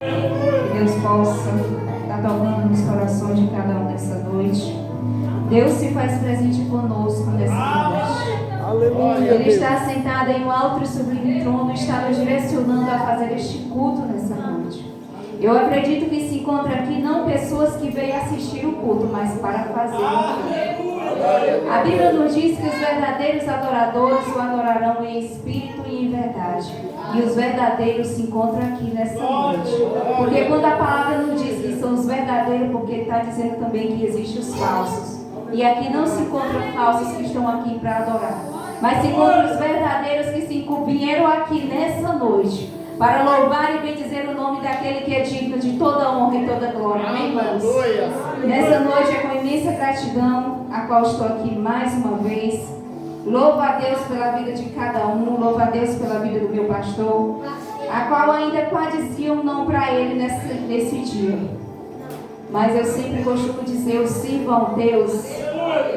Que Deus possa estar tocando nos corações de cada um nessa noite. Deus se faz presente conosco nessa noite. Aleluia, Ele Deus. está sentado em um alto e sublime trono e está nos direcionando a fazer este culto nessa noite. Eu acredito que se encontra aqui não pessoas que veio assistir o culto, mas para fazer o culto. A Bíblia nos diz que os verdadeiros adoradores o adorarão em espírito e em verdade. E os verdadeiros se encontram aqui nessa noite. Porque quando a palavra nos diz que são os verdadeiros, porque está dizendo também que existem os falsos. E aqui não se encontram falsos que estão aqui para adorar, mas se encontram os verdadeiros que vieram aqui nessa noite para louvar e bendizer o nome daquele que é digno de toda honra e toda glória. Amém, irmãos? Nessa noite é com imensa gratidão a qual estou aqui mais uma vez. Louvo a Deus pela vida de cada um, louvo a Deus pela vida do meu pastor, a qual ainda quase dizia um não para ele nesse dia. Mas eu sempre costumo dizer, eu sirvo ao Deus,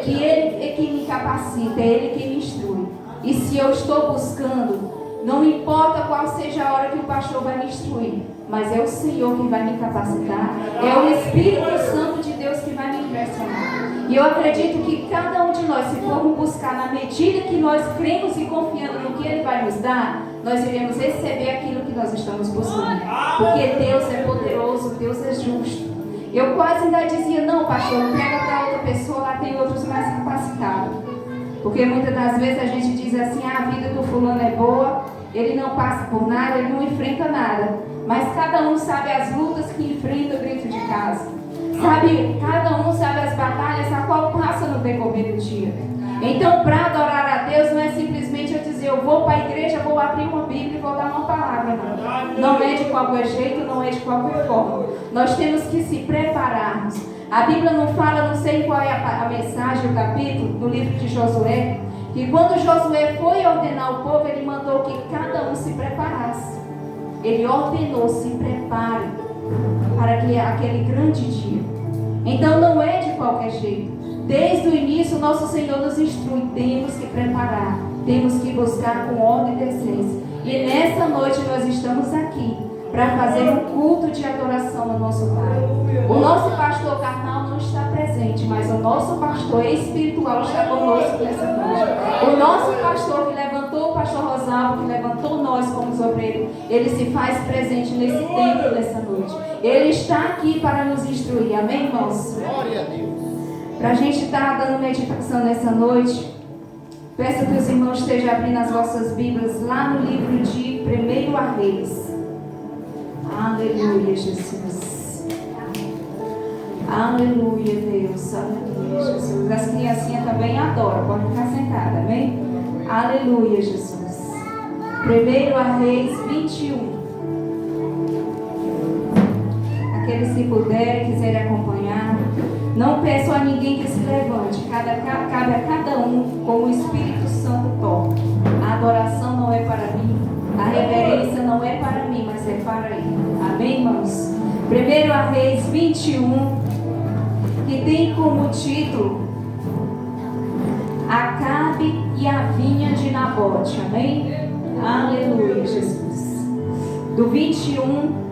que Ele é que me capacita, é Ele que me instrui. E se eu estou buscando, não importa qual seja a hora que o pastor vai me instruir, mas é o Senhor que vai me capacitar, é o Espírito Santo de Deus que vai me direcionar. E eu acredito que cada um de nós, se formos buscar na medida que nós cremos e confiando no que Ele vai nos dar, nós iremos receber aquilo que nós estamos buscando. Porque Deus é poderoso, Deus é justo. Eu quase ainda dizia, não, pastor, entrega para outra pessoa, lá tem outros mais capacitados. Porque muitas das vezes a gente diz assim, a vida do fulano é boa, ele não passa por nada, ele não enfrenta nada. Mas cada um sabe as lutas que enfrenta dentro de casa. Cada um sabe as batalhas a qual passa no decorrer do dia. Então, para adorar a Deus, não é simplesmente eu dizer, eu vou para a igreja, vou abrir uma Bíblia e vou dar uma palavra. Não é de qualquer jeito, não é de qualquer forma. Nós temos que se prepararmos. A Bíblia não fala, não sei qual é a mensagem, o capítulo do livro de Josué, que quando Josué foi ordenar o povo, ele mandou que cada um se preparasse. Ele ordenou, se prepare para aquele grande dia. Então não é de qualquer jeito. Desde o início, nosso Senhor nos instrui, temos que preparar, temos que buscar com ordem e decência. E nessa noite nós estamos aqui para fazer um culto de adoração ao nosso Pai. O nosso pastor carnal não está presente, mas o nosso pastor espiritual está conosco nessa noite. O nosso pastor que levantou o pastor Rosalvo, que levantou nós como os obreiros, ele se faz presente nesse templo nessa noite. Ele está aqui para nos instruir, amém, irmãos? Glória a Deus. Para a gente estar dando meditação nessa noite, peço que os irmãos estejam abrindo as vossas Bíblias lá no livro de 1 Reis. Aleluia, Jesus. Aleluia, Deus. Aleluia, Jesus. As criancinhas também adoram, pode ficar sentada, amém? Aleluia, Jesus. 1 Reis 21. Aqueles que puderem, quiserem acompanhar. Não peço a ninguém que se levante. Cabe a cada um como o Espírito Santo toca. A adoração não é para mim. A reverência não é para mim, mas é para Ele. Amém, irmãos? 1 Reis 21, que tem como título Acabe e a vinha de Nabote. Amém? Aleluia, Jesus. Do 21.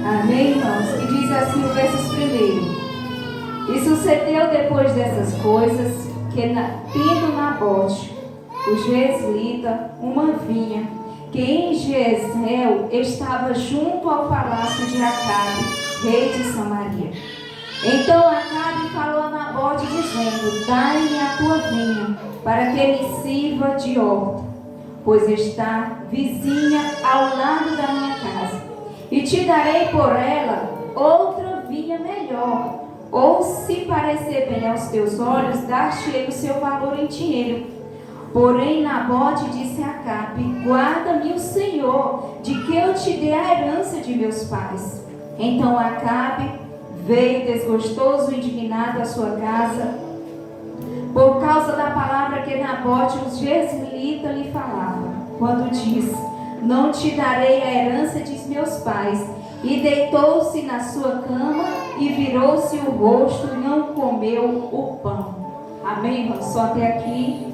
Amém, irmãos? Que diz assim o verso 1. E sucedeu depois dessas coisas, que tendo Nabote, o Jezreelita, uma vinha, que em Jezreel estava junto ao palácio de Acabe, rei de Samaria. Então Acabe falou a Nabote, dizendo: dai-me a tua vinha, para que me sirva de horta, pois está vizinha ao lado da minha casa. E te darei por ela outra vinha melhor, ou se parecer bem aos teus olhos, dar-te-ei o seu valor em dinheiro. Porém Nabote disse a Acabe: guarda-me o Senhor, de que eu te dê a herança de meus pais. Então Acabe veio desgostoso e indignado à sua casa, por causa da palavra que Nabote, o Jezreelita, lhe falava, quando disse: não te darei a herança de meus pais. E deitou-se na sua cama e virou-se o rosto e não comeu o pão. Amém, irmãos? Só até aqui,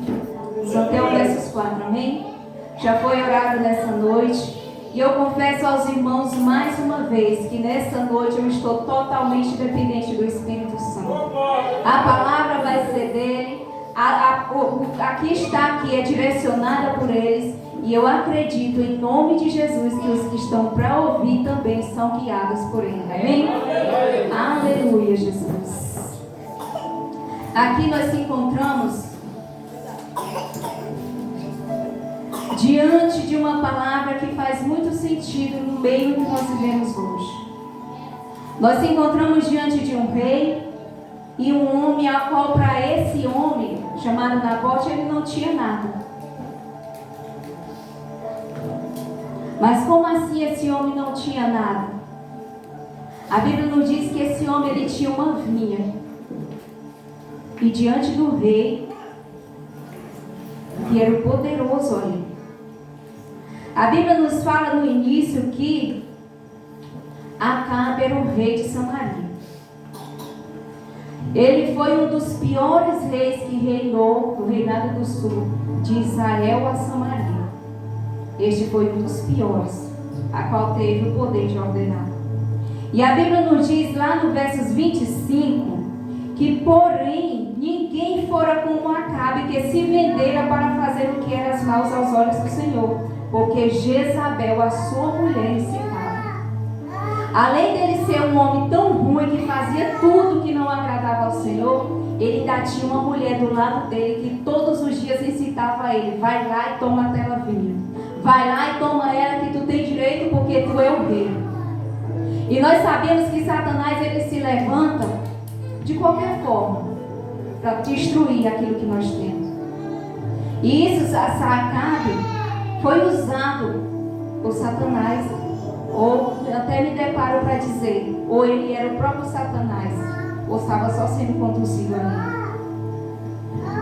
só até o verso 4, amém? já foi orado nessa noite. E eu confesso aos irmãos mais uma vez que nessa noite eu estou totalmente dependente do Espírito Santo. A palavra vai ser dele. Aqui está, aqui é direcionada por eles. E eu acredito em nome de Jesus que os que estão para ouvir também são guiados por ele. Amém? Aleluia, Jesus. Aqui nós se encontramos diante de uma palavra que faz muito sentido no meio que nós vivemos hoje. Nós se encontramos diante de um rei e um homem ao qual, para esse homem chamado Nabote, ele não tinha nada. Mas como assim esse homem não tinha nada? A Bíblia nos diz que esse homem ele tinha uma vinha. E diante do rei, que era o poderoso ali. A Bíblia nos fala no início que Acabe era o rei de Samaria. Ele foi um dos piores reis que reinou no reinado do sul, de Israel a Samaria. Este foi um dos piores, a qual teve o poder de ordenar. E a Bíblia nos diz lá no versos 25, que porém ninguém fora como Acabe, que se vendera para fazer o que era mal aos olhos do Senhor, porque Jezabel, a sua mulher, incitava. Além dele ser um homem tão ruim que fazia tudo que não agradava ao Senhor, ele ainda tinha uma mulher do lado dele que todos os dias incitava ele: vai lá e toma aquela vinha, vai lá e toma ela que tu tem direito porque tu é o rei. E nós sabemos que Satanás ele se levanta de qualquer forma para destruir aquilo que nós temos. E isso, Acabe, foi usado por Satanás. Ou até me deparo para dizer, ou ele era o próprio Satanás, ou estava só sendo conduzido ali.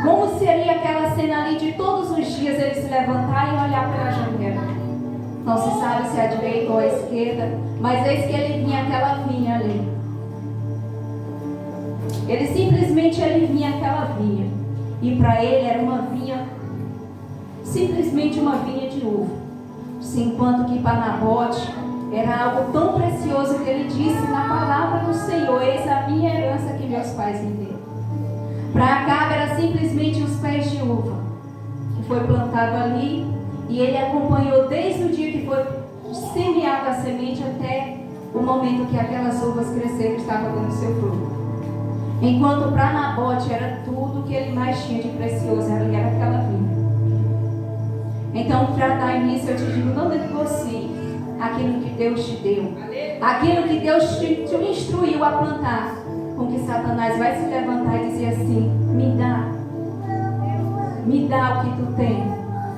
Como seria aquela cena ali de todos os dias ele se levantar e olhar pela janela? Não se sabe se é a direita ou a esquerda, mas eis que ele vinha aquela vinha ali. Ele simplesmente vinha aquela vinha. E para ele era uma vinha, simplesmente uma vinha de uva. Enquanto que para Nabote era algo tão precioso que ele disse na palavra do Senhor: eis a minha herança que meus pais me deram. Para Acabe era simplesmente os pés de uva que foi plantado ali, e ele acompanhou desde o dia que foi semeada a semente até o momento que aquelas uvas cresceram e estavam dando seu fruto. Enquanto para Nabote era tudo que ele mais tinha de precioso, era aquela vinha. Então, para dar início, eu te digo: não negocie aquilo que Deus te deu, aquilo que Deus te instruiu a plantar, com que Satanás vai se levantar e dizer assim: me dá o que tu tem.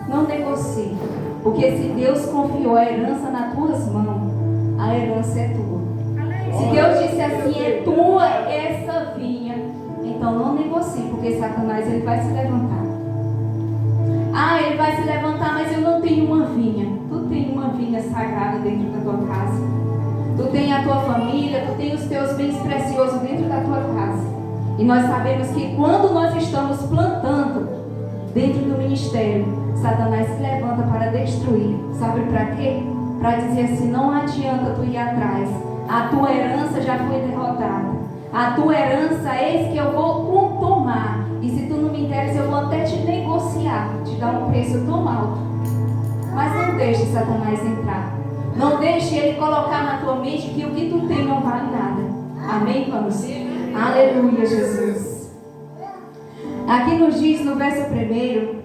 Não negocie, porque se Deus confiou a herança nas tuas mãos, a herança é tua. Se Deus disse assim: é tua essa vinha, então não negocie, porque Satanás ele vai se levantar. Ah, ele vai se levantar, mas eu não tenho uma vinha. Tu tem uma vinha sagrada dentro da tua casa. Tu tem a tua família, tu tem os teus bens preciosos dentro da tua casa. E nós sabemos que quando nós estamos plantando dentro do ministério, Satanás se levanta para destruir. Sabe para quê? Para dizer assim: não adianta tu ir atrás. A tua herança já foi derrotada. A tua herança, eis que eu vou tomar. E se tu não me deres, eu vou até te negociar, te dar um preço tão alto. Mas não deixe Satanás entrar. Não deixe ele colocar na tua mente que o que tu tem não vale nada. Amém, vamos? Aleluia, Jesus. Aqui nos diz no verso 1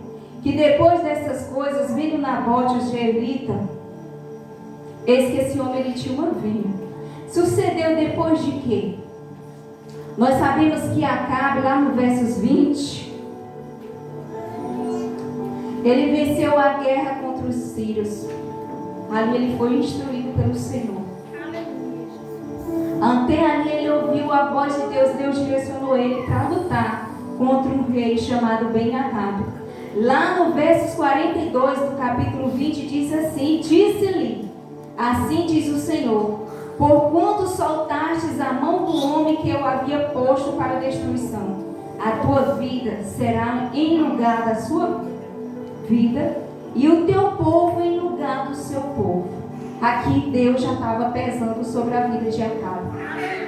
que depois dessas coisas, vindo Nabote, o jezreelita, eis que esse homem ele tinha uma vinha. Sucedeu depois de quê? Nós sabemos que Acabe, lá no versos 20, ele venceu a guerra contra os sírios. Ali ele foi instruído pelo Senhor. Até ali ele ouviu a voz de Deus. Deus direcionou ele para lutar contra um rei chamado Ben-Hadad. Lá no versos 42 do capítulo 20 diz assim: disse-lhe, assim diz o Senhor: porquanto soltastes a mão do homem que eu havia posto para a destruição, a tua vida será em lugar da sua vida e o teu povo em lugar do seu povo. Aqui Deus já estava pesando sobre a vida de Acabe.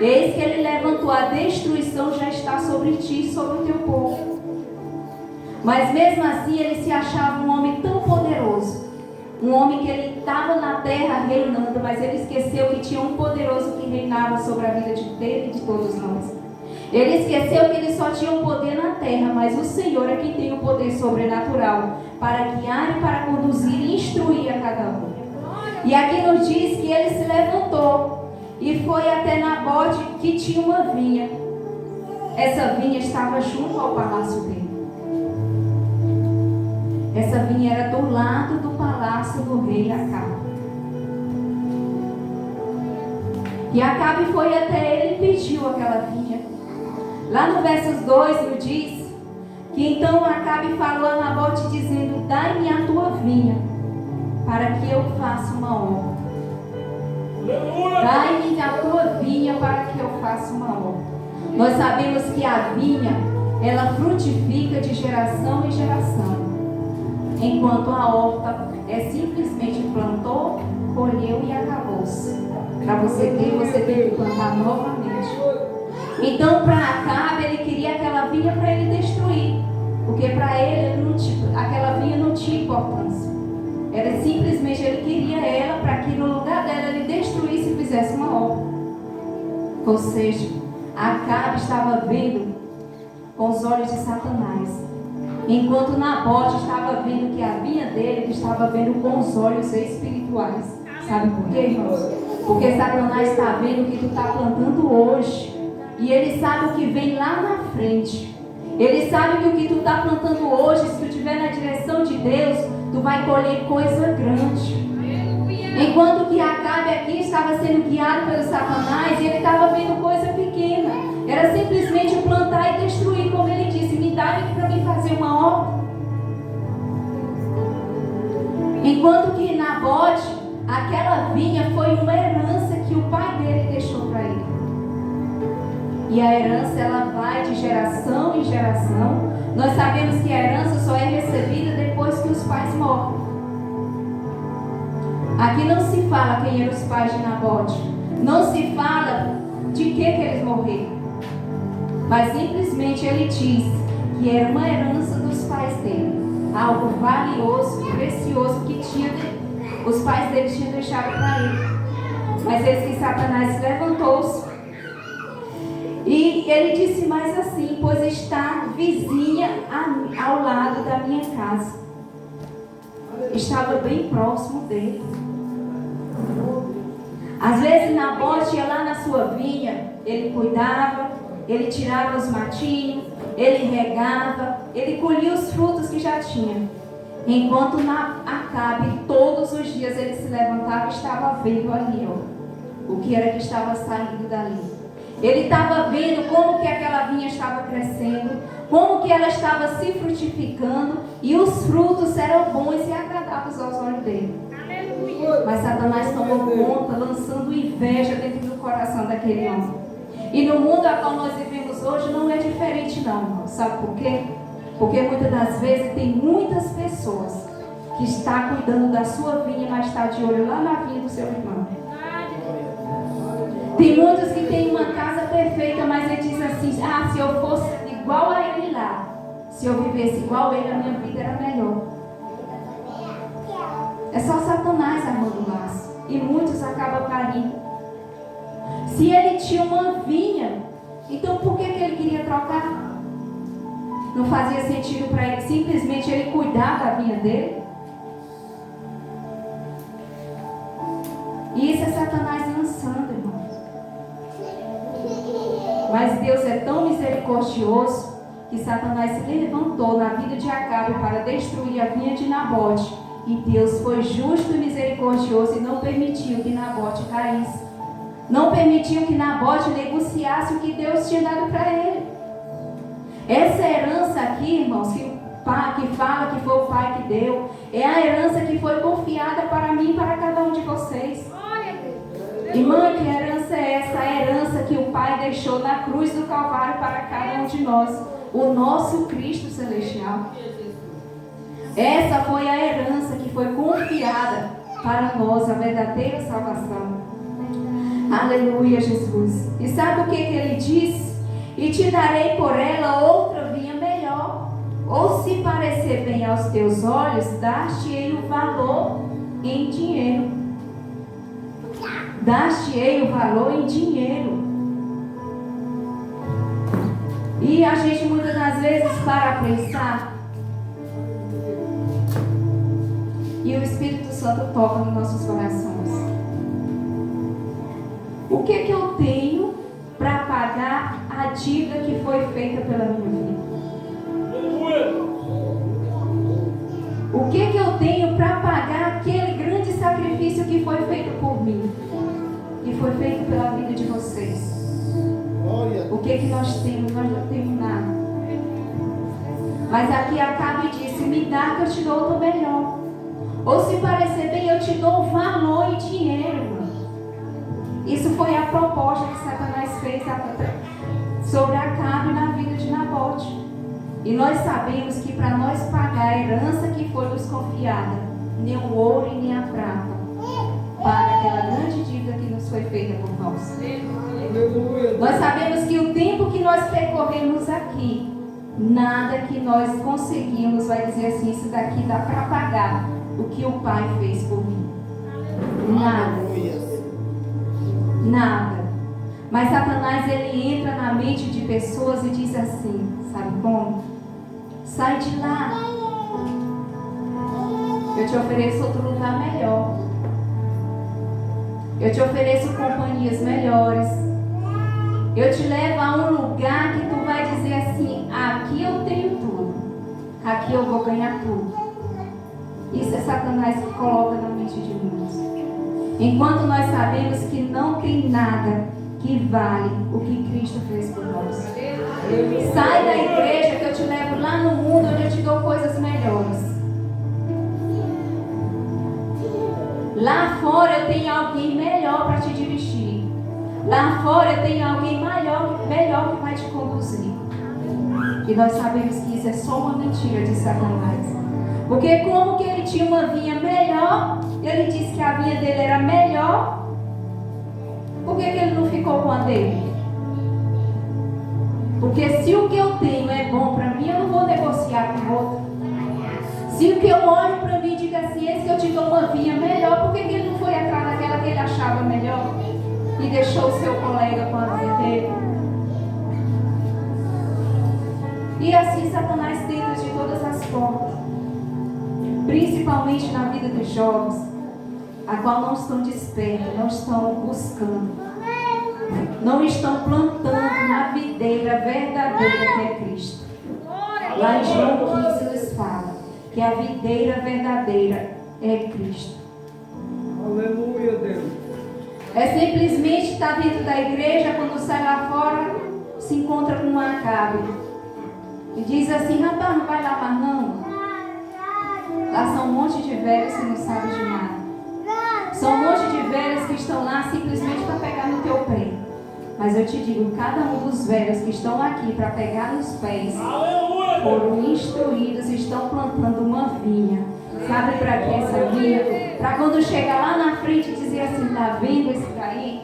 Eis que ele levantou, a destruição já está sobre ti e sobre o teu povo. Mas mesmo assim ele se achava um homem tão poderoso, um homem que ele estava na terra reinando, mas ele esqueceu que tinha um poderoso que reinava sobre a vida dele e de todos nós. Ele esqueceu que ele só tinha um poder na terra, mas o Senhor é quem tem o poder sobrenatural para guiar e para conduzir e instruir a cada um. E aqui nos diz que ele se levantou e foi até Nabote, que tinha uma vinha. Essa vinha estava junto ao palácio dele. Essa vinha era do lado do palácio do rei Acabe. E Acabe foi até ele e pediu aquela vinha. Lá no versos 2 nos diz que então Acabe falou a Nabote dizendo: dai-me a tua vinha, para que eu faça uma obra. Dai-me a tua vinha para que eu faça uma obra. Nós sabemos que a vinha, ela frutifica de geração em geração, enquanto a horta é simplesmente plantou, colheu e acabou-se. Para você ter, você tem que plantar novamente. Então, para Acabe, ele queria aquela vinha para ele destruir, porque para ele aquela vinha não tinha importância. Era simplesmente, ele queria ela para que no lugar dela ele destruísse e fizesse uma obra. Ou seja, Acabe estava vendo com os olhos de Satanás, enquanto Nabote estava vendo que a vinha dele, ele estava vendo com os olhos espirituais. Sabe por quê, irmãos? Porque Satanás está vendo o que tu está plantando hoje, e ele sabe o que vem lá na frente. Ele sabe que o que tu está plantando hoje, se tu estiver na direção de Deus, tu vai colher coisa grande. Enquanto que Acabe aqui estava sendo guiado pelo Satanás, e ele estava vendo coisa pequena. Era simplesmente plantar e destruir, como ele disse: me dá para mim fazer uma obra. Enquanto que Nabote, aquela vinha foi uma herança que o pai dele deixou para ele. E a herança, ela vai de geração em geração. Nós sabemos que a herança só é recebida depois que os pais morrem. Aqui não se fala quem eram os pais de Nabote. Não se fala de que eles morreram. Mas simplesmente ele diz que era uma herança dos pais dele. Algo valioso, precioso que os pais dele tinham deixado para ele. Mas eis que Satanás levantou-se. E ele disse mais assim: pois está vizinha ao lado da minha casa. Estava bem próximo dele. Às vezes Nabote ia lá na sua vinha, ele cuidava, ele tirava os matinhos, ele regava, ele colhia os frutos que já tinha. Enquanto Acabe, todos os dias ele se levantava e estava vendo ali, ó, o que era que estava saindo dali. Ele estava vendo como que aquela vinha estava crescendo, como que ela estava se frutificando, e os frutos eram bons e agradáveis aos olhos dele. Aleluia. Mas Satanás tomou conta, lançando inveja dentro do coração daquele homem. E no mundo a qual nós vivemos hoje não é diferente não, irmão. Sabe por quê? Porque muitas das vezes tem muitas pessoas que estão cuidando da sua vinha, mas está de olho lá na vinha do seu irmão. Tem muitos que têm uma casa perfeita, mas ele diz assim: ah, se eu fosse igual a ele lá, se eu vivesse igual a ele, a minha vida era melhor. É só Satanás armando laço, e muitos acabam caindo. Se ele tinha uma vinha, então por que ele queria trocar? Não fazia sentido para ele simplesmente ele cuidar da vinha dele? E isso é Satanás lançando, irmão. Mas Deus é tão misericordioso que Satanás se levantou na vida de Acabe para destruir a vinha de Nabote. E Deus foi justo e misericordioso e não permitiu que Nabote caísse. Não permitiu que Nabote negociasse o que Deus tinha dado para ele. Essa herança aqui, irmãos, que fala que foi o pai que deu, é a herança que foi confiada para mim e para cada um de vocês. Irmã, que herança é essa? A herança que o Pai deixou na cruz do Calvário para cada um de nós. O nosso Cristo celestial. Essa foi a herança que foi confiada para nós, a verdadeira salvação. Aleluia, Jesus. E sabe o que ele diz? E te darei por ela outra vinha melhor. Ou se parecer bem aos teus olhos, dar-te-ei o valor em dinheiro. Dar-te-ei o valor em dinheiro. E a gente muitas das vezes para pensar, e o Espírito Santo toca nos nossos corações. O que eu tenho para pagar a dívida que foi feita pela minha vida? O que eu tenho para pagar aquele grande sacrifício que foi feito por mim? Que foi feito pela vida de vocês? O que nós temos? Nós não temos nada. Mas aqui acaba e disse: me dá que eu te dou o melhor. Ou se parecer bem, eu te dou valor em dinheiro. Isso foi a proposta que Satanás fez sobre Acabe na vida de Nabote. E nós sabemos que para nós pagar a herança que foi nos confiada, nem o ouro e nem a prata, para aquela grande dívida que nos foi feita por nós. Nós sabemos que o tempo que nós percorremos aqui, nada que nós conseguimos vai dizer assim: isso daqui dá para pagar o que o Pai fez por mim. Nada. Nada. Mas Satanás, ele entra na mente de pessoas e diz assim, sabe como? Sai de lá. Eu te ofereço outro lugar melhor. Eu te ofereço companhias melhores. Eu te levo a um lugar que tu vai dizer assim: aqui eu tenho tudo. Aqui eu vou ganhar tudo. Isso é Satanás que coloca na mente de muitos. Enquanto nós sabemos que não tem nada que vale o que Cristo fez por nós. Sai da igreja que eu te levo lá no mundo, onde eu te dou coisas melhores. Lá fora eu tenho alguém melhor para te dirigir. Lá fora eu tenho alguém melhor que vai te conduzir. E nós sabemos que isso é só uma mentira de Satanás. Porque como que ele tinha uma vinha melhor, ele disse que a vinha dele era melhor, por que ele não ficou com a dele? Porque se o que eu tenho é bom para mim, eu não vou negociar com outro. Se o que eu olho para mim e digo assim: esse que eu te dou uma vinha melhor, por que ele não foi atrás daquela que ele achava melhor e deixou o seu colega com a vinha dele? E assim Satanás tenta de todas as formas, principalmente na vida dos jovens, a qual não estão despertos, não estão buscando, não estão plantando na videira verdadeira que é Cristo. Lá em João 15 nos fala que a videira verdadeira é Cristo. Aleluia, Deus. É simplesmente estar dentro da igreja, quando sai lá fora, se encontra com um Acabe e diz assim: rapaz, não vai lá mais não. Lá são um monte de velhos que não sabem de nada. São um monte de velhos que estão lá simplesmente para pegar no teu pé. Mas eu te digo, cada um dos velhos que estão aqui para pegar nos pés, foram instruídos e estão plantando uma vinha. Sabe para que essa vinha? Para quando chegar lá na frente e dizer assim: está vendo esse daí?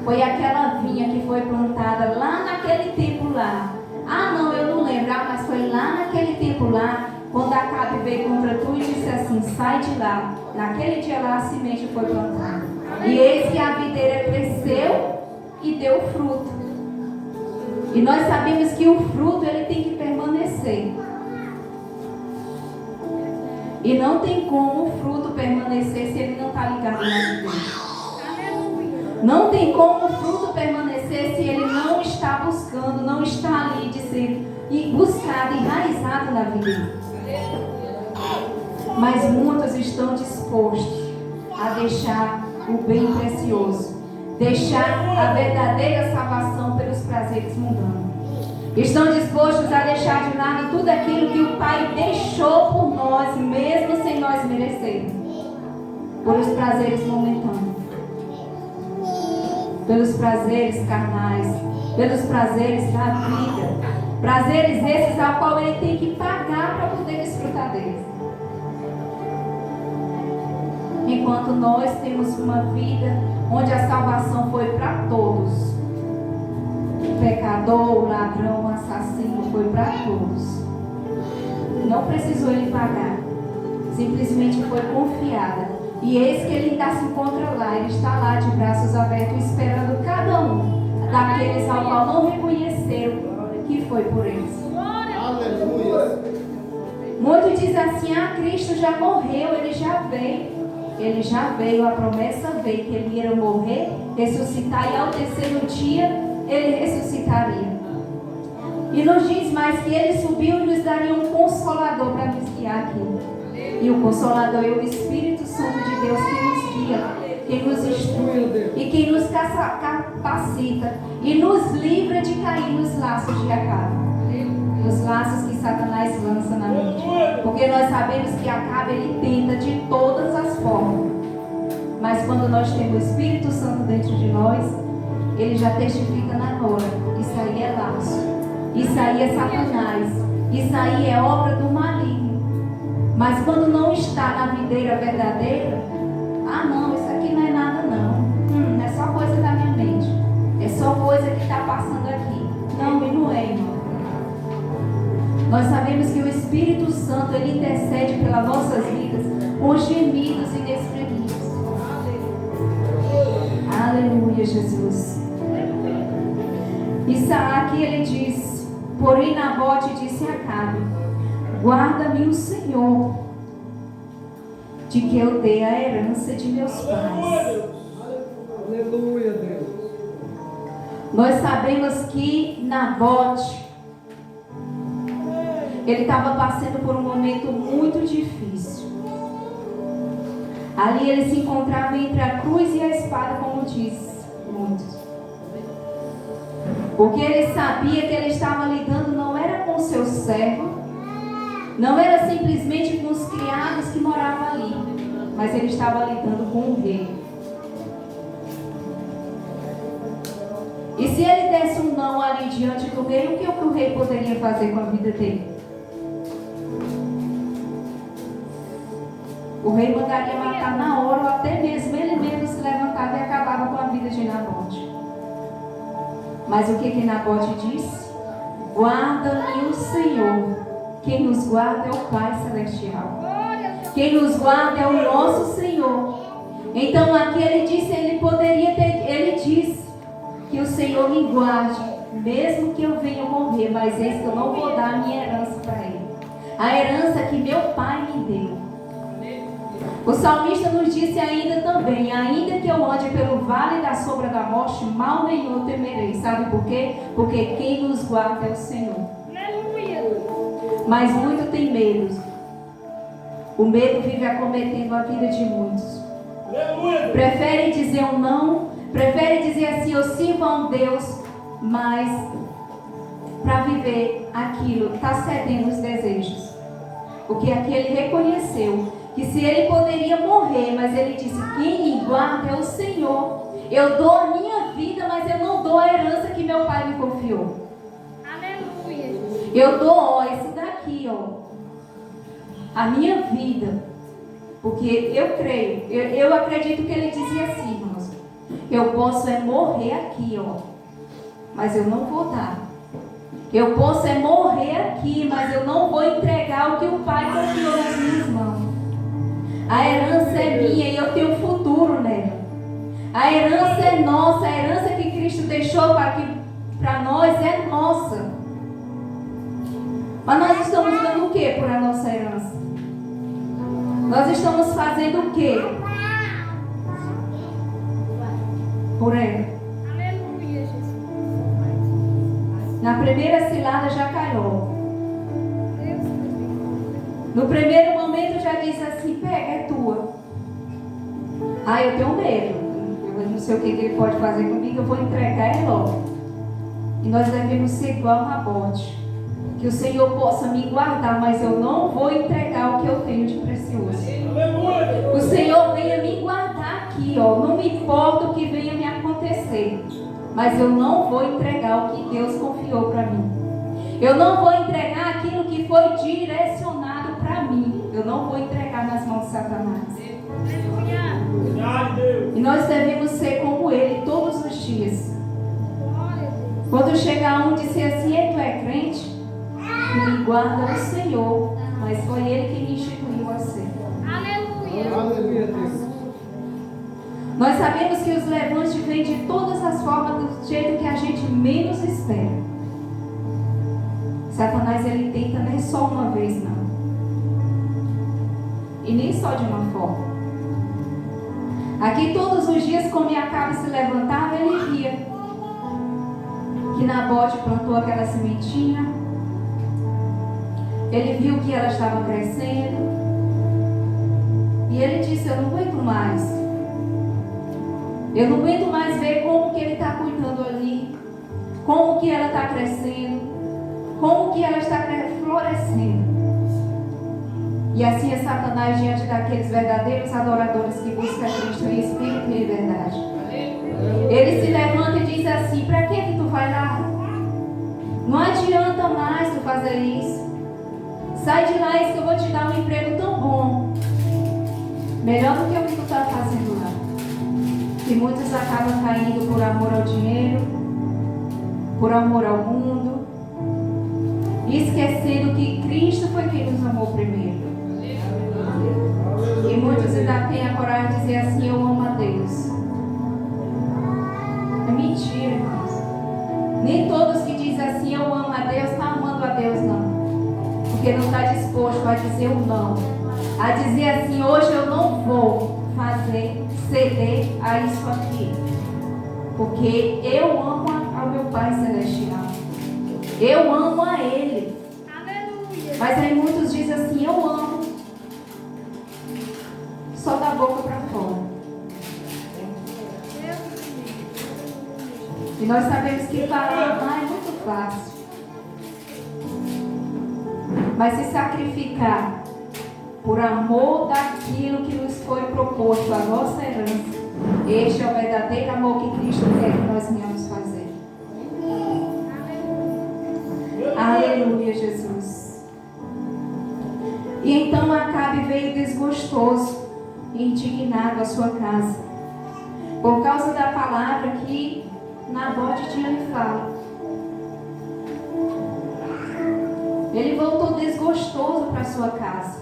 Foi aquela vinha que foi plantada lá naquele tempo lá. Ah não, eu não lembro, mas foi lá naquele tempo lá, quando Acabe veio contra tu e disse assim: sai de lá. Naquele dia lá a semente foi plantada. E eis que a videira cresceu e deu fruto. E nós sabemos que o fruto ele tem que permanecer. E não tem como o fruto permanecer se ele não está ligado na videira. Não tem como o fruto permanecer se ele não está buscando, não está ali de ser buscado, enraizado na videira. Mas muitos estão dispostos a deixar o bem precioso, deixar a verdadeira salvação pelos prazeres mundanos. Estão dispostos a deixar de lado tudo aquilo que o Pai deixou por nós, mesmo sem nós merecermos, por os prazeres momentâneos, pelos prazeres carnais, pelos prazeres da vida. Prazeres esses ao qual ele tem que pagar para poder desfrutar deles. enquanto nós temos uma vida onde a salvação foi para todos. O pecador, o ladrão, o assassino foi para todos. Não precisou ele pagar, simplesmente foi confiada. E eis que ele ainda se encontra lá, ele está lá de braços abertos, esperando cada um daqueles ao qual não reconheceram que foi por eles. Aleluia. Muitos dizem assim: ah, Cristo já morreu, ele já veio. Ele já veio, a promessa veio que ele ia morrer, ressuscitar, e ao terceiro dia ele ressuscitaria. E nos diz mais que ele subiu e nos daria um consolador para nos guiar aqui. E o consolador é o Espírito Santo de Deus que nos guia, que nos instrui e que nos capacita e nos livra de cair nos laços de Acabe. Nos laços que Satanás lança na mente. Porque nós sabemos que Acabe ele tenta de todas as formas. Mas quando nós temos o Espírito Santo dentro de nós, ele já testifica na hora. Isso aí é laço. Isso aí é Satanás. Isso aí é obra do maligno. Mas quando não está na videira verdadeira, ah não, isso aqui não é nada não. É só coisa da minha mente. É só coisa que está passando aqui. Não, e não é, irmão. Nós sabemos que o Espírito Santo ele intercede pelas nossas vidas com gemidos inexprimíveis. Aleluia, Jesus. Isaac ele diz: porém Nabote disse a Acabe: guarda-me o Senhor de que eu dei a herança de meus pais. Aleluia, Deus. Nós sabemos que Nabote ele estava passando por um momento muito difícil. Ali ele se encontrava entre a cruz e a espada, como diz muitos. Porque ele sabia que ele estava lidando não era com seu servo, não era simplesmente com os criados que moravam ali, mas ele estava lidando com o rei. E se ele desse um não ali diante do rei, o que o rei poderia fazer com a vida dele? O rei mandaria matar na hora, ou até mesmo ele mesmo se levantava e acabava com a vida de Nabote. Mas o que Nabote disse? Guarda-me o Senhor. Quem nos guarda é o Pai Celestial. Quem nos guarda é o nosso Senhor. Então aqui ele disse, ele disse que o Senhor me guarde, mesmo que eu venha morrer, mas eis que eu não vou dar a minha herança para ele. A herança que meu pai me deu. O salmista nos disse ainda também: ainda que eu ande pelo vale da sombra da morte, mal nenhum temerei. Sabe por quê? Porque quem nos guarda é o Senhor. Mas muito tem medo. O medo vive acometendo a vida de muitos. Prefere dizer um não, prefere dizer assim: eu sirvo a um Deus, mas para viver aquilo, está cedendo os desejos. Porque aqui ele reconheceu que se ele poderia morrer, mas ele disse: quem me guarda é o Senhor. Eu dou a minha vida, mas eu não dou a herança que meu pai me confiou. Aleluia. Eu dou, ó, isso daqui, ó, a minha vida. Porque eu creio, eu acredito que ele dizia assim, irmãos: eu posso morrer aqui, ó, mas eu não vou dar. Eu posso morrer aqui, mas eu não vou entregar o que o pai confiou nas minhas mãos. A herança é minha e eu tenho futuro nela. A herança é nossa, a herança que Cristo deixou para nós é nossa. Mas nós estamos dando o que por a nossa herança? Nós estamos fazendo o que por ela? Aleluia, Jesus. Na primeira cilada já caiu. No primeiro momento já diz assim: pega, é tua. Ah, eu tenho medo. Eu não sei o que ele pode fazer comigo, eu vou entregar ele logo. E nós devemos ser igual a Nabote. Que o Senhor possa me guardar, mas eu não vou entregar o que eu tenho de precioso. O Senhor venha me guardar aqui, ó. Não me importa o que venha me acontecer, mas eu não vou entregar o que Deus confiou para mim. Eu não vou entregar aquilo que foi direcionado para mim. Eu não vou entregar nas mãos de Satanás. E nós devemos ser como Ele todos os dias. Glória a Deus. Quando chegar um dizer assim, tu é crente? Me guarda o Senhor, mas foi Ele que me instituiu a ser. Aleluia. Aleluia, Deus. Nós sabemos que os levantes vêm de todas as formas, do jeito que a gente menos espera. Satanás, ele tenta nem só uma vez, não. E nem só de uma forma. Aqui todos os dias, como Acabe se levantava, ele via que Nabote plantou aquela sementinha. Ele viu que ela estava crescendo. E ele disse, eu não aguento mais. Eu não aguento mais ver como que ele está cuidando ali. Como que ela está crescendo. Como que ela está florescendo. E assim é Satanás diante daqueles verdadeiros adoradores que buscam Cristo em espírito e em verdade. Ele se levanta e diz assim, para que tu vai lá? Não adianta mais tu fazer isso. Sai de lá, isso que eu vou te dar um emprego tão bom. Melhor do que o que tu está fazendo lá. Que muitos acabam caindo por amor ao dinheiro, por amor ao mundo, esquecendo que Cristo foi quem nos amou primeiro. E muitos ainda têm a coragem de dizer assim, eu amo a Deus. É mentira, irmãos. Nem todos que dizem assim, eu amo a Deus, estão amando a Deus, não. Porque não está disposto a dizer o não. A dizer assim, hoje eu não vou ceder a isso aqui. Porque eu amo ao meu Pai Celestial. Eu amo a Ele. Aleluia. Mas aí muitos dizem assim, eu amo. Só da boca para fora. E nós sabemos que falar amar é muito fácil. Mas se sacrificar por amor daquilo que nos foi proposto, a nossa herança, este é o verdadeiro amor que Cristo quer que nós venhamos fazer. Aleluia, Jesus. E então Acabe veio desgostoso e indignado à sua casa, por causa da palavra que Nabote tinha lhe falado. Ele voltou desgostoso para sua casa.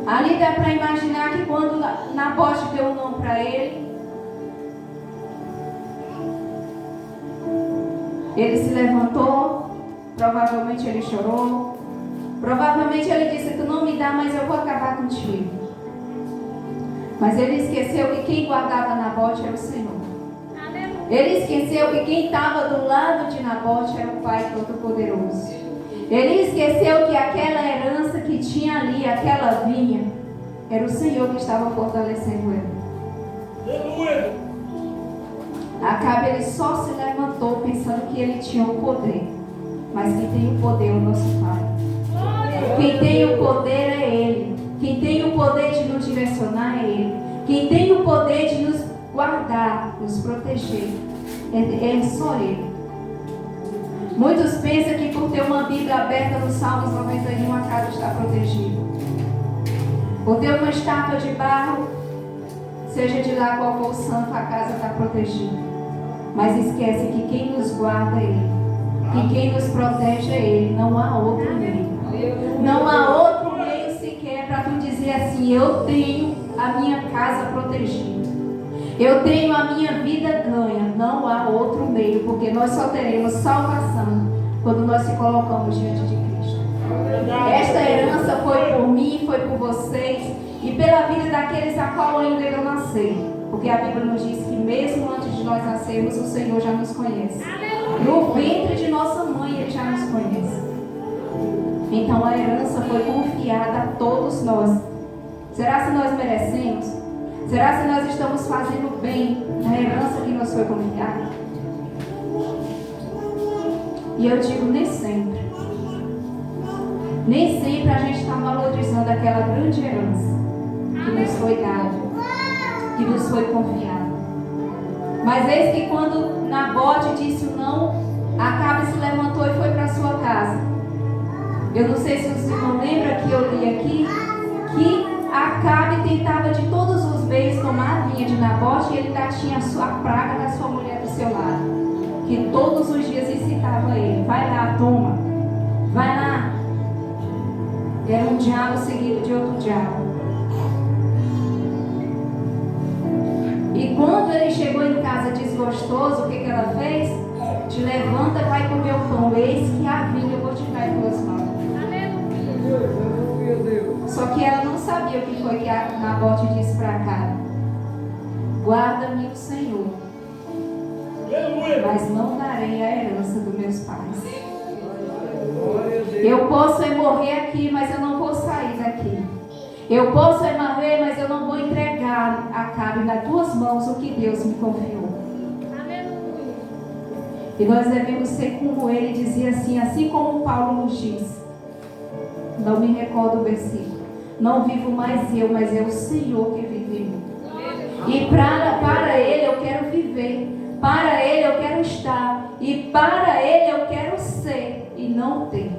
Ali dá para imaginar que quando Nabote deu um não para ele, ele se levantou, provavelmente ele chorou, provavelmente ele disse, tu não me dá, mas eu vou acabar contigo. Mas ele esqueceu que quem guardava Nabote era o Senhor. Ele esqueceu que quem estava do lado de Nabote era o Pai Todo-Poderoso. Ele esqueceu que aquela herança que tinha ali, aquela vinha, era o Senhor que estava fortalecendo ele. Aleluia. Acabe, ele só se levantou pensando que ele tinha o poder. Mas quem tem o poder é o nosso Pai. Quem tem o poder é Ele. Quem tem o poder de nos direcionar é Ele. Quem tem o poder de nos guardar, nos proteger, é só Ele. Muitos pensam que por ter uma Bíblia aberta no Salmos 91 a casa está protegida. Por ter uma estátua de barro, seja de lá qual for o santo, a casa está protegida. Mas esquece que quem nos guarda é Ele. Que quem nos protege é Ele. Não há outro meio. Não há outro meio sequer para tu dizer assim, eu tenho a minha casa protegida. Eu tenho a minha vida ganha. Não há outro meio, porque nós só teremos salvação quando nós se colocamos diante de Cristo. Esta herança foi por mim, foi por vocês e pela vida daqueles a qual ainda eu nasci. Porque a Bíblia nos diz que mesmo antes de nós nascermos, o Senhor já nos conhece. No ventre de nossa mãe, Ele já nos conhece. Então a herança foi confiada a todos nós. Será se nós merecemos? Será se nós estamos fazendo bem na herança que nos foi confiada? E eu digo, nem sempre. Nem sempre a gente está valorizando aquela grande herança que nos foi dada, que nos foi confiada. Mas eis que quando Nabote disse o não, Acabe se levantou e foi para sua casa. Eu não sei se os irmãos lembram que eu li aqui que Acabe tentava de todos os meios tomar a vinha de Nabote e ele ainda tinha a sua praga da sua mulher do seu lado, que todos os dias incitava ele: vai lá, toma, vai lá. Era um diabo seguido de outro diabo. E quando ele chegou em casa desgostoso, o que ela fez? Te levanta, vai comer o pão. Eis que a vinha eu vou te dar em tuas mãos. Aleluia, Deus. Só que ela não sabia o que foi que a Nabote disse para Acabe: guarda-me o Senhor, mas não darei a herança dos meus pais. Eu posso morrer aqui, mas eu não vou sair daqui. Eu posso morrer, mas eu não vou entregar Acabe nas tuas mãos o que Deus me confiou. Aleluia. E nós devemos ser como ele dizia assim como Paulo nos diz. Não me recordo o versículo. Não vivo mais eu, mas é o Senhor que vive em mim. E para Ele eu quero viver. Para Ele eu quero estar. E para Ele eu quero ser e não ter.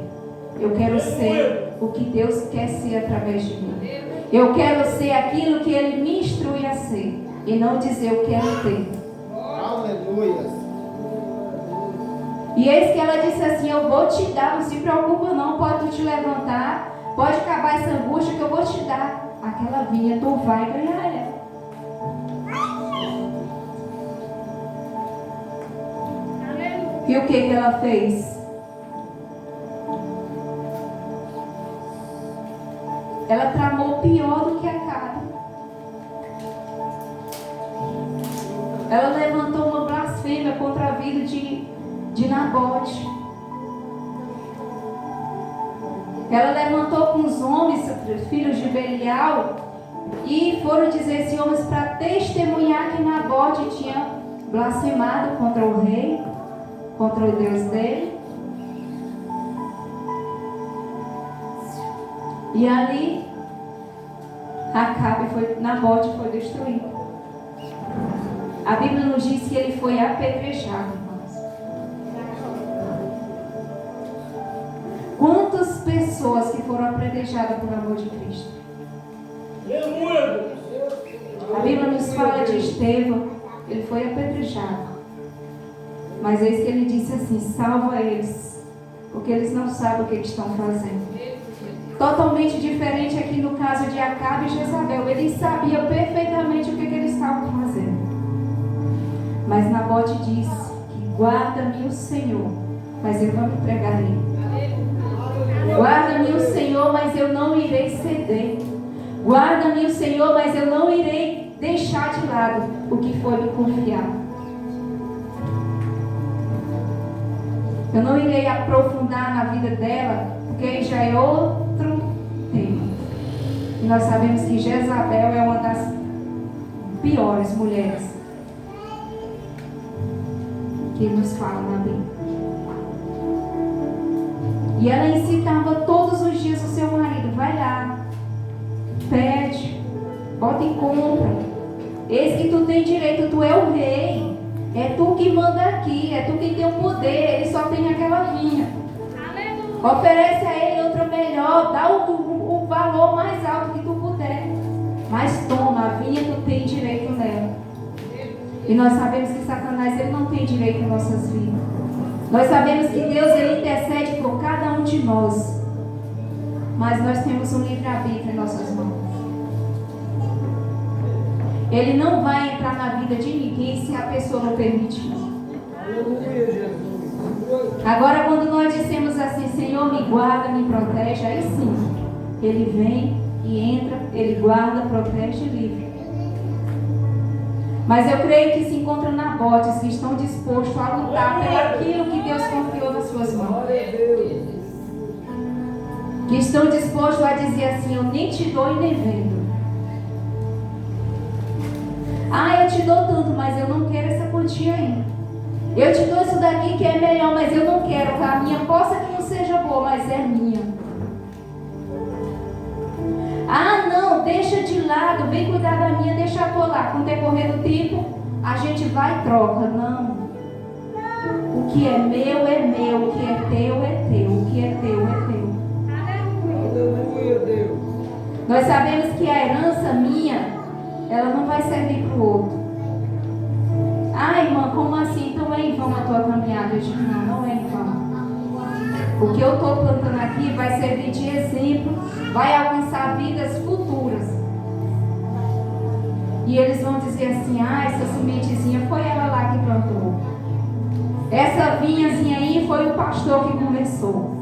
Eu quero ser o que Deus quer ser através de mim. Eu quero ser aquilo que Ele me instrui a ser. E não dizer eu quero ter. Aleluia. E eis que ela disse assim: eu vou te dar, não se preocupa não, pode tu te levantar, pode acabar essa angústia que eu vou te dar. Aquela vinha, tu vai ganhar ela. E o que ela fez? Ela tramou pior do que Acabe. Ela levantou uma blasfêmia contra a vida de Nabote. Ela levantou com os homens, filhos de Belial, e foram dizer esses homens para testemunhar que Nabote tinha blasfemado contra o rei, contra o Deus dele. E ali Nabote foi destruído. A Bíblia nos diz que ele foi apedrejado, irmãos. Quantas pessoas que foram apedrejadas por amor de Cristo? A Bíblia nos fala de Estevão, ele foi apedrejado. Mas eis que ele disse assim: salva eles, porque eles não sabem o que estão fazendo. Totalmente diferente aqui no caso de Acabe e Jezabel. Eles sabiam perfeitamente o que eles estavam fazendo. Mas Nabote disse que guarda-me o Senhor, mas eu não me entregarei. Guarda-me o Senhor, mas eu não irei ceder. Guarda-me o Senhor, mas eu não irei deixar de lado o que foi me confiado. Eu não irei aprofundar na vida dela, porque aí já é outro tema. E nós sabemos que Jezabel é uma das piores mulheres que nos fala na Bíblia. E ela incitava todos os dias o seu marido: vai lá, pede, bota em compra. Eis que tu tem direito, tu é o rei. É tu que manda aqui, é tu que tem o poder, ele só tem aquela vinha. Aleluia. Oferece a ele outra melhor, dá o valor mais alto que tu puder. Mas toma, a vinha tu tem direito nela. E nós sabemos que Satanás ele não tem direito em nossas vidas. Nós sabemos que Deus ele intercede por cada um de nós. Mas nós temos um livre-arbítrio em nossas mãos. Ele não vai entrar na vida de ninguém se a pessoa não permitir. Agora, quando nós dissemos assim: Senhor, me guarda, me protege, aí sim, Ele vem e entra, Ele guarda, protege e livra. Mas eu creio que se encontram Nabotes que estão dispostos a lutar por aquilo que Deus confiou nas suas mãos. Que estão dispostos a dizer assim: eu nem te dou e nem vendo. Ah, eu te dou tanto, mas eu não quero essa quantia ainda. Eu te dou isso daqui que é melhor, mas eu não quero. Que a minha possa que não seja boa, mas é minha. Ah, não, deixa de lado, vem cuidar da minha, deixa a tua lá. Com o decorrer do tempo, a gente vai e troca. Não. O que é meu, o que é teu, é teu. O que é teu, é teu. Aleluia, Deus. Nós sabemos que a herança minha, ela não vai servir para o outro. Ah, irmã, como assim? Então é em vão a tua caminhada. Eu digo, não é em vão. O que eu estou plantando aqui vai servir de exemplo, vai alcançar vidas futuras. E eles vão dizer assim, ah, essa sementezinha foi ela lá que plantou. Essa vinhazinha aí foi o pastor que começou.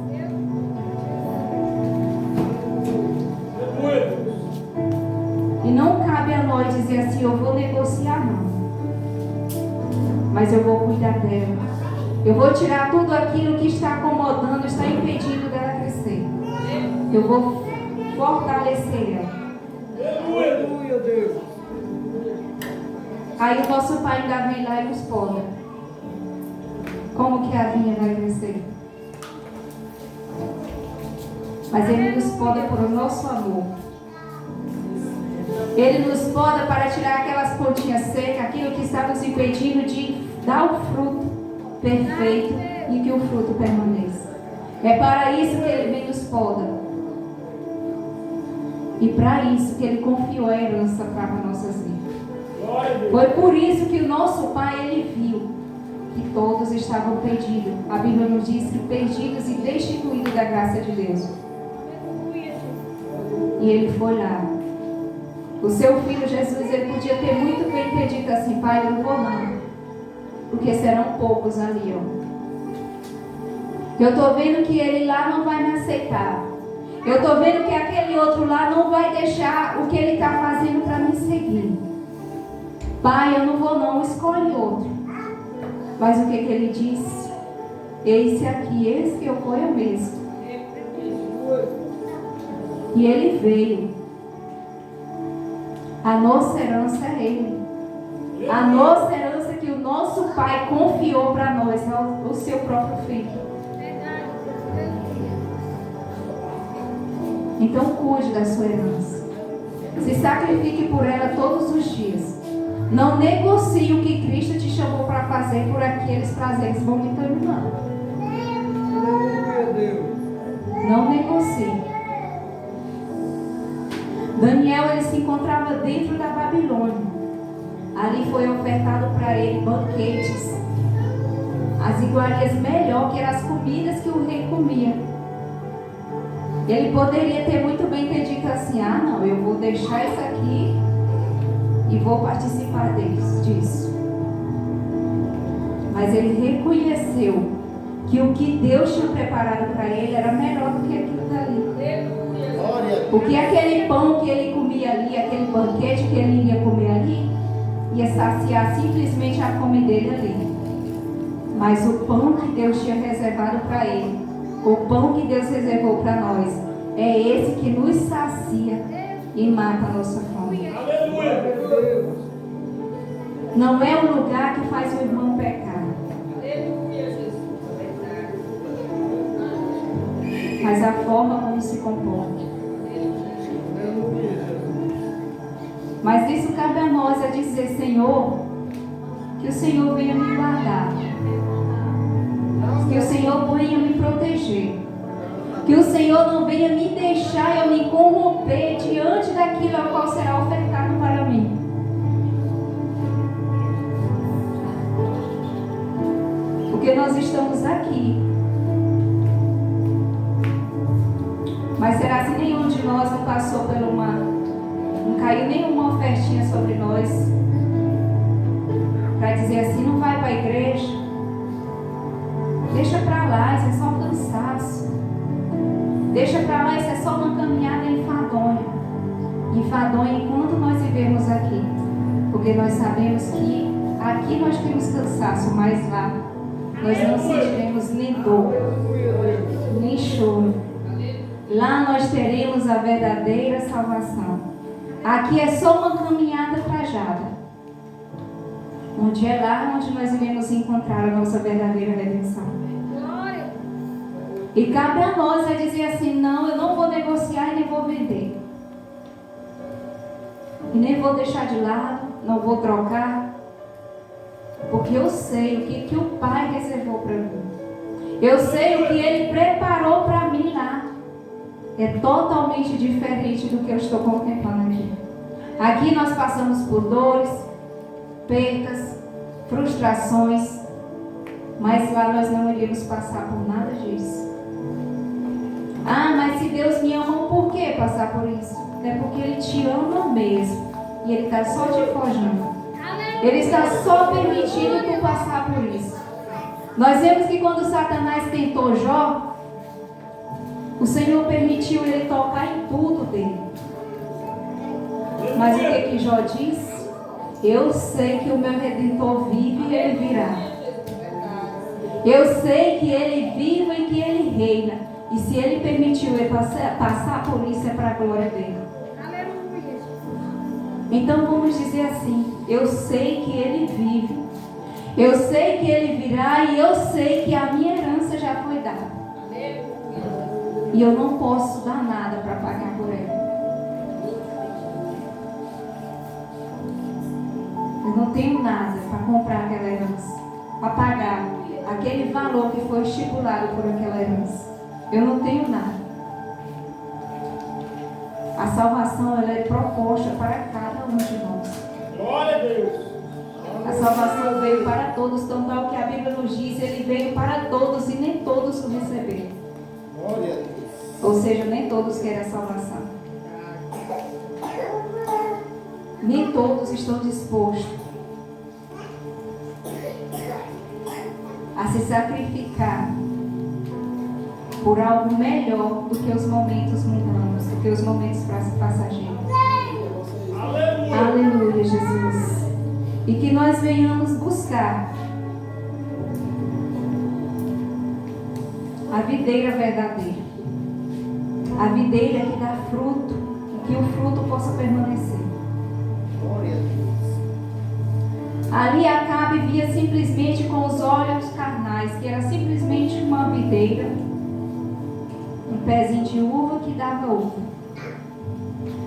E não cabe a nós dizer assim, eu vou negociar não. Mas eu vou cuidar dela. Eu vou tirar tudo aquilo que está acomodando, está impedindo dela crescer. Eu vou fortalecer ela. Aleluia, Deus. Aí o nosso pai ainda vem lá e nos poda. Como que a vinha vai crescer? Mas ele nos poda por o nosso amor. Ele nos poda para tirar aquelas pontinhas secas, aquilo que está nos impedindo de dar o fruto perfeito e que o fruto permaneça. É para isso que ele vem nos poda. E para isso que ele confiou a herança para as nossas vidas. Foi por isso que o nosso pai, ele viu que todos estavam perdidos. A Bíblia nos diz que perdidos e destituídos da graça de Deus. E ele foi lá. O seu filho Jesus, ele podia ter muito bem ter dito assim, pai, eu não vou não. Porque serão poucos ali, ó. Eu estou vendo que ele lá não vai me aceitar. Eu estou vendo que aquele outro lá não vai deixar o que ele está fazendo para me seguir. Pai, eu não vou não, escolhe outro. Mas o que ele disse? Esse aqui, esse que eu vou é o mesmo. E ele veio. A nossa herança é ele. A nossa herança que o nosso pai confiou para nós é o seu próprio filho. Então cuide da sua herança. Se sacrifique por ela todos os dias. Não negocie o que Cristo te chamou para fazer por aqueles prazeres momentâneos, não. Aleluia, Deus. Não negocie. Daniel, ele se encontrava dentro da Babilônia. Ali foi ofertado para ele banquetes. As iguarias melhor, que eram as comidas que o rei comia. Ele poderia ter muito bem ter dito assim, ah não, eu vou deixar isso aqui e vou participar disso. Mas ele reconheceu que o que Deus tinha preparado para ele era melhor do que aquilo dali. Porque aquele pão que ele comia ali, aquele banquete que ele ia comer ali, ia saciar simplesmente a fome dele ali. Mas o pão que Deus tinha reservado para ele, o pão que Deus reservou para nós, é esse que nos sacia e mata a nossa fome. Não é o lugar que faz o irmão pecar, mas a forma como se comporta. Mas isso cabe a nós, a dizer, Senhor, que o Senhor venha me guardar, que o Senhor venha me proteger, que o Senhor não venha me deixar eu me corromper diante daquilo ao qual será ofertado para mim. Porque nós estamos aqui. Mas será que nenhum de nós não passou por não caiu nenhuma ofertinha sobre nós para dizer assim, não vai para a igreja, deixa para lá, isso é só um cansaço, deixa para lá, isso é só uma caminhada enfadonha enquanto nós vivemos aqui, porque nós sabemos que aqui nós temos cansaço, mas lá nós não sentiremos nem dor, nem choro. Lá nós teremos a verdadeira salvação. Aqui é só uma caminhada trajada, onde é lá onde nós iremos encontrar a nossa verdadeira redenção. E cabe a nós a dizer assim, não, eu não vou negociar e nem vou vender. E nem vou deixar de lado, não vou trocar. Porque eu sei o que o Pai reservou para mim. Eu sei o que Ele preparou para mim lá. é totalmente diferente do que eu estou contemplando aqui. Aqui nós passamos por dores, percas, frustrações, mas lá nós não iríamos passar por nada disso. Ah, mas se Deus me ama, por que passar por isso? É porque Ele te ama mesmo. E Ele está só te forjando. Ele está só permitindo tu passar por isso. Nós vemos que quando Satanás tentou Jó, o Senhor permitiu ele tocar em tudo dele. Mas o que Jó disse? Eu sei que o meu Redentor vive e Ele virá. Eu sei que Ele vive e que Ele reina. E se Ele permitiu ele passar por isso, é para a glória dele. Aleluia. Então vamos dizer assim: eu sei que Ele vive. Eu sei que Ele virá e eu sei que a minha herança já foi dada. E eu não posso dar nada para pagar por ela. Eu não tenho nada para comprar aquela herança, para pagar aquele valor que foi estipulado por aquela herança. Eu não tenho nada. A salvação ela é proposta para cada um de nós. Glória a Deus. A salvação veio para todos, tanto é o que a Bíblia nos diz, Ele veio para todos e nem todos o receberam. Glória a Deus. Ou seja, nem todos querem a salvação. Nem todos estão dispostos a se sacrificar por algo melhor do que os momentos mundanos, do que os momentos passageiros. Aleluia. Aleluia, Jesus. E que nós venhamos buscar a videira verdadeira. A videira que dá fruto e que o fruto possa permanecer. Glória a Deus. Ali Acabe via simplesmente com os olhos carnais, que era simplesmente uma videira, um pezinho de uva que dava uva.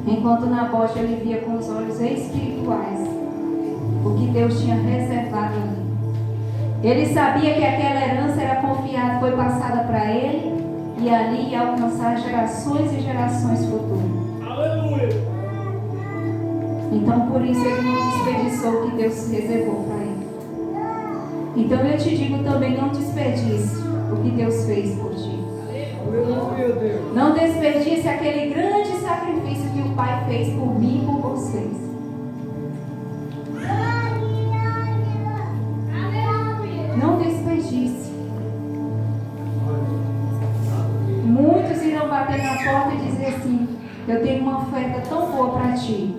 Enquanto Nabote ele via com os olhos espirituais o que Deus tinha reservado ali. Ele sabia que aquela herança era confiada, foi passada para ele, e ali ia alcançar gerações e gerações futuras. Aleluia. Então por isso ele não desperdiçou o que Deus reservou para ele. Então eu te digo também, não desperdice o que Deus fez por ti. Aleluia, Deus. Não desperdice aquele grande sacrifício que o Pai fez por mim e por vocês. Não desperdice. Muitos irão bater na porta e dizer assim: eu tenho uma oferta tão boa para ti.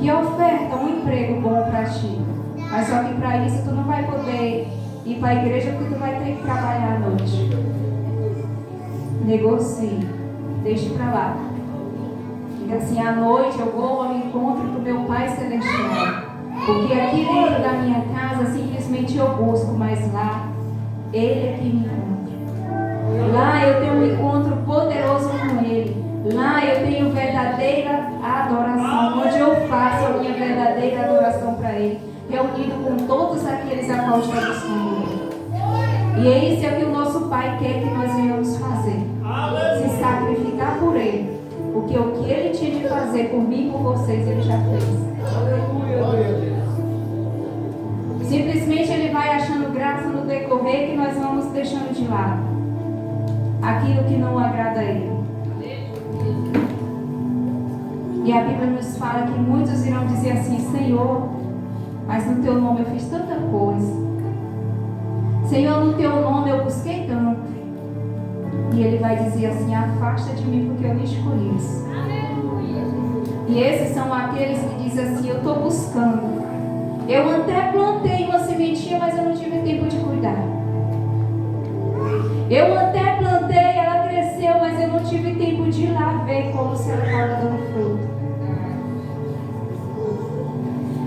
Que oferta? Um emprego bom para ti. Mas só que para isso tu não vai poder ir para a igreja porque tu vai ter que trabalhar à noite. Negocie. Deixe para lá. Diga assim: à noite eu vou ao encontro do meu Pai Celestial. Porque aqui dentro da minha casa simplesmente eu busco, mas lá Ele é que me encontra. Lá eu tenho um encontro poderoso com Ele. Lá eu tenho verdadeira adoração, onde eu faço a minha verdadeira adoração para Ele, reunido com todos aqueles a qual estamos com Ele. E é isso que o nosso Pai quer que nós venhamos fazer. Se sacrificar por Ele. Porque o que Ele tinha de fazer por mim e por vocês, Ele já fez. Aleluia, Glória a Deus. Deus. Simplesmente Ele vai achando graça no decorrer que nós vamos deixando de lado aquilo que não agrada a Ele. E a Bíblia nos fala que muitos irão dizer assim: Senhor, mas no Teu nome eu fiz tanta coisa. Senhor, no Teu nome eu busquei tanto. E Ele vai dizer assim: afasta de mim porque eu não te conheço. E esses são aqueles que dizem assim: eu estou buscando. Eu até plantei uma sementinha, mas eu não tive tempo de cuidar. Eu até plantei, ela cresceu, mas eu não tive tempo de ir lá ver como se ela estava dando fruto.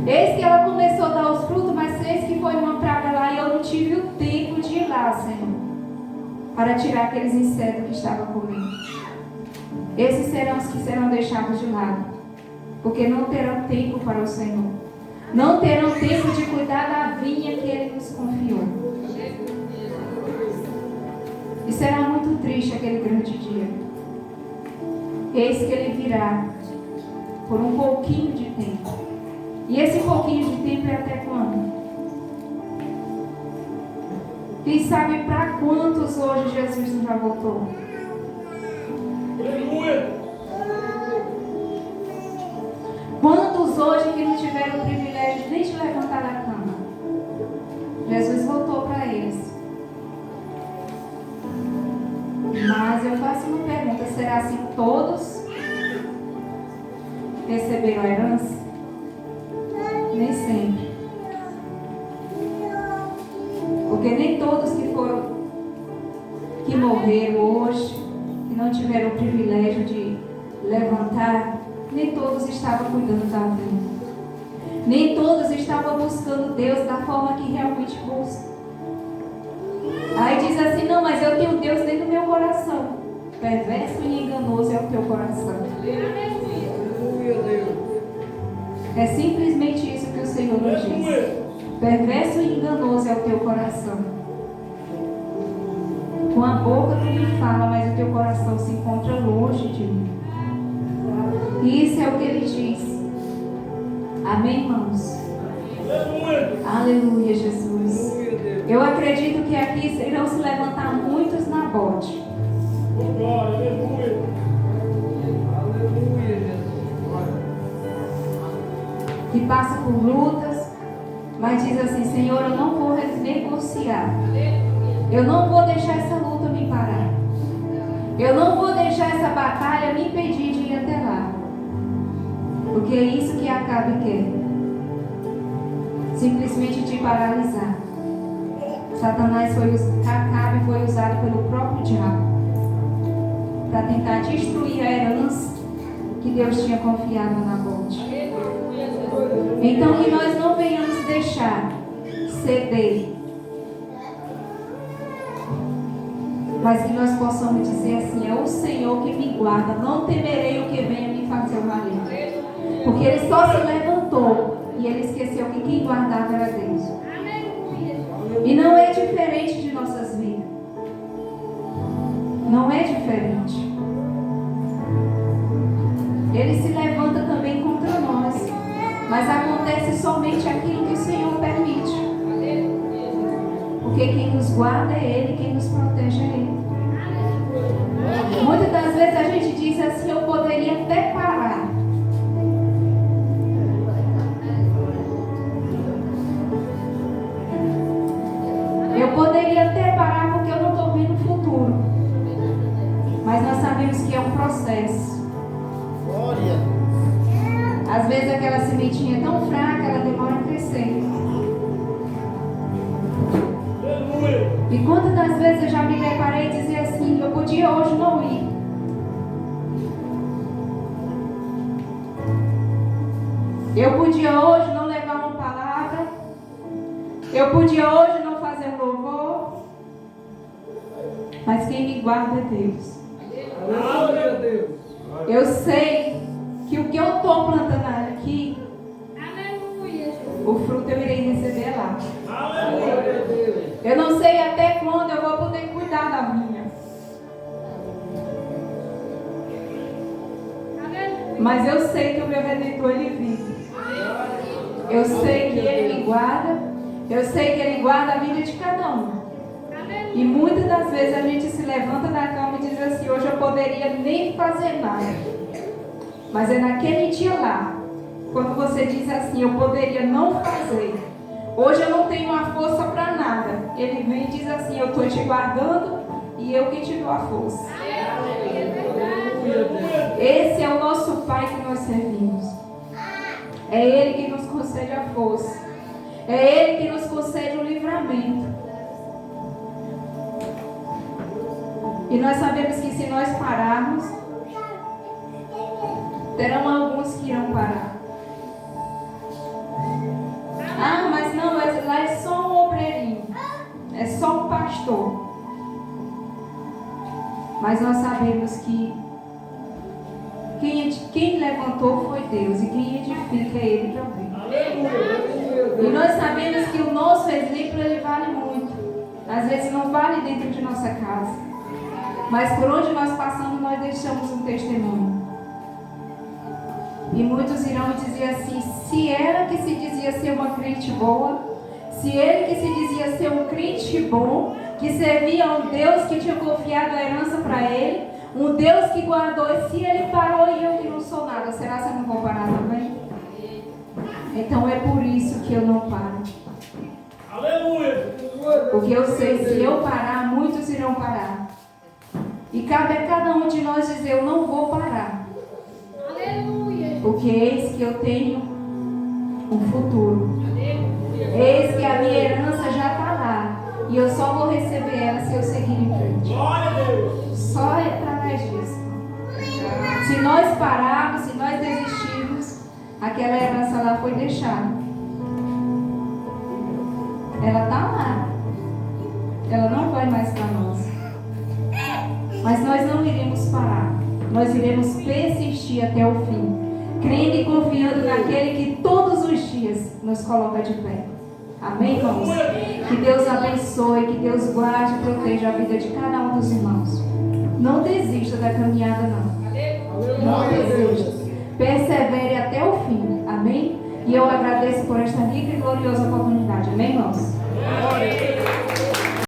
Eis que ela começou a dar os frutos, mas eis que foi uma praga lá e eu não tive o tempo de ir lá, Senhor, para tirar aqueles insetos que estavam comendo. Esses serão os que serão deixados de lado, porque não terão tempo para o Senhor. Não terão tempo de cuidar da vinha que Ele nos confiou. E será muito triste aquele grande dia. Eis que ele virá por um pouquinho de tempo. E esse pouquinho de tempo é até quando? Quem sabe para quantos hoje Jesus não já voltou? Aleluia. Quantos hoje que não tiveram o privilégio nem de levantar da cama? Jesus voltou para eles. Mas eu faço uma pergunta: será se todos receberam a herança? Nem sempre. Porque nem todos que morreram hoje, que não tiveram o privilégio de levantar, nem todos estavam cuidando da vida. Nem todos estavam buscando Deus da forma que realmente buscam. Aí diz assim: não, mas eu tenho Deus dentro do meu coração. Perverso e enganoso é o teu coração. Aleluia, Deus. É simplesmente isso que o Senhor nos diz. Perverso e enganoso é o teu coração. Com a boca tu me fala, mas o teu coração se encontra longe de mim. E isso é o que ele diz. Amém, irmãos? Aleluia, Jesus. Aleluia, Deus. Eu acredito que aqui irão se levantar muitos Nabote. Aleluia, Jesus. Que passa por lutas, mas diz assim: Senhor, eu não vou negociar. Eu não vou deixar essa luta me parar. Eu não vou deixar essa batalha me impedir de ir até lá. Porque é isso que Acabe quer. Simplesmente te paralisar. Acabe foi usado pelo próprio diabo para tentar destruir a herança que Deus tinha confiado na Nabote. Então que nós não venhamos deixar ceder, mas que nós possamos dizer assim: é o Senhor que me guarda, não temerei o que venha me fazer o mal. Porque ele só se levantou e ele esqueceu que quem guardava era Deus. E não é diferente de nossas vidas. Não é diferente. Ele se levanta também contra nós, mas acontece somente aquilo que o Senhor permite. Porque quem nos guarda é Ele, quem nos protege é Ele. Muitas das vezes a gente diz assim: eu poderia até parar. Eu poderia até parar porque eu não estou vendo o futuro. Mas nós sabemos que é um processo. Glória. Às vezes aquela sementinha é tão fraca, ela demora a crescer. E quantas das vezes eu já me deparei e dizia assim: eu podia hoje não ir. Eu podia hoje não levar uma palavra. Eu podia hoje não fazer um louvor. Mas quem me guarda é Deus. Aleluia, Deus. Eu sei que o que eu estou plantando aqui, o fruto eu irei receber lá. Aleluia, Deus. Eu não sei até quando eu vou poder cuidar da minha. Mas eu sei que o meu Redentor, ele vive. Eu sei que ele me guarda. Eu sei que ele guarda a vida de cada um. E muitas das vezes a gente se levanta da cama e diz assim: hoje eu poderia nem fazer nada. Mas é naquele dia lá, quando você diz assim: eu poderia não fazer. Hoje eu não tenho a força para nada. Ele vem e diz assim: eu estou te guardando e eu que te dou a força. Esse é o nosso Pai que nós servimos. É Ele que nos concede a força. É Ele que nos concede o livramento. E nós sabemos que se nós pararmos, terão alguns que irão parar. Ah, mas não, lá é só um obreirinho. É só um pastor. Mas nós sabemos que quem levantou foi Deus. E quem edifica é Ele também. E nós sabemos que o nosso exemplo, ele vale muito. Às vezes não vale dentro de nossa casa. Mas por onde nós passamos, nós deixamos um testemunho. E muitos irão dizer assim: se ela que se dizia ser uma crente boa, se ele que se dizia ser um crente bom, que servia a um Deus que tinha confiado a herança para ele, um Deus que guardou, e se ele parou e eu que não sou nada, será que eu não vou parar também? Então é por isso que eu não paro. Aleluia. Porque eu sei, se eu parar, muitos irão parar. E cabe a cada um de nós dizer: eu não vou parar. Aleluia. Porque eis que eu tenho um futuro. Eis que a minha herança já está lá. E eu só vou receber ela se eu seguir em frente. Glória a Deus. Só é através disso. Se nós pararmos, se nós desistirmos, aquela herança lá foi deixada. Ela está lá. Ela não vai mais para nós. Mas nós não iremos parar. Nós iremos persistir até o fim, crendo e confiando naquele que todos os dias nos coloca de pé. Amém, irmãos? Que Deus abençoe, que Deus guarde e proteja a vida de cada um dos irmãos. Não desista da caminhada, não. Não desista. Persevere até o fim. Amém? E eu agradeço por esta rica e gloriosa oportunidade. Amém, irmãos? Glória a Deus.